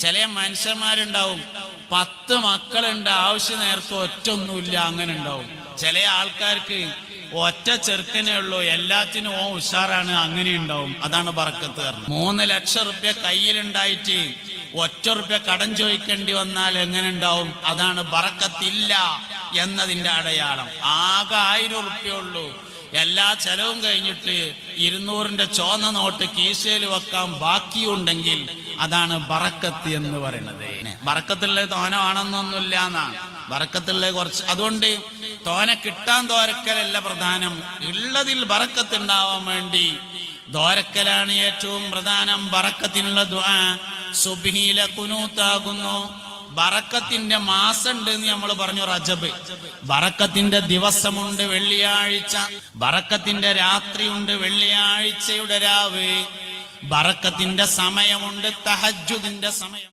ചില മനുഷ്യന്മാരുണ്ടാവും 10 മക്കളുണ്ട്, ആവശ്യ നേരത്തെ ഒറ്റൊന്നുമില്ല, അങ്ങനെ ഉണ്ടാവും. ചില ആൾക്കാർക്ക് ഒറ്റ ചെറുക്കനേ ഉള്ളൂ, എല്ലാത്തിനും ഉഷാറാണ്, അങ്ങനെ ഉണ്ടാവും. അതാണ് ബറക്കത്ത് പറഞ്ഞത്. 3 ലക്ഷം റുപ്യ കയ്യിലുണ്ടായിട്ട് ₹1 കടം ചോദിക്കേണ്ടി വന്നാൽ എങ്ങനെ ഉണ്ടാവും? അതാണ് ബറക്കത്തില്ല എന്നതിന്റെ അടയാളം. ആകെ 1000 റുപ്യ ഉള്ളൂ, എല്ലാ ചെലവും കഴിഞ്ഞിട്ട് 200ന്റെ ചോന്ന നോട്ട് കീശയിൽ വെക്കാൻ ബാക്കിയുണ്ടെങ്കിൽ അതാണ് ബറക്കത്ത് എന്ന് പറയുന്നത്. ബറക്കത്തുള്ള തോന ആണെന്നൊന്നുമില്ല എന്നാണ്, ബറക്കത്തുള്ള കുറച്ച്. അതുകൊണ്ട് തോന കിട്ടാൻ ദോരക്കലല്ല പ്രധാനം, ഉള്ളതിൽ ബറക്കത്ത് ഉണ്ടാവാൻ വേണ്ടി ദോരക്കലാണ് ഏറ്റവും പ്രധാനം. ബറക്കത്തിനുള്ള ദുആ സുബ്ഹിയിലെ ഖുനൂത്താകുന്നു. ബറക്കത്തിന്റെ മാസമുണ്ട് എന്ന് നമ്മൾ പറഞ്ഞു, റജബ്. ബറക്കത്തിന്റെ ദിവസമുണ്ട് വെള്ളിയാഴ്ച, ബറക്കത്തിന്റെ രാത്രിയുണ്ട് വെള്ളിയാഴ്ചയുടെ രാവ്, ബറക്കത്തിന്റെ സമയമുണ്ട് തഹജ്ജുദിന്റെ സമയം.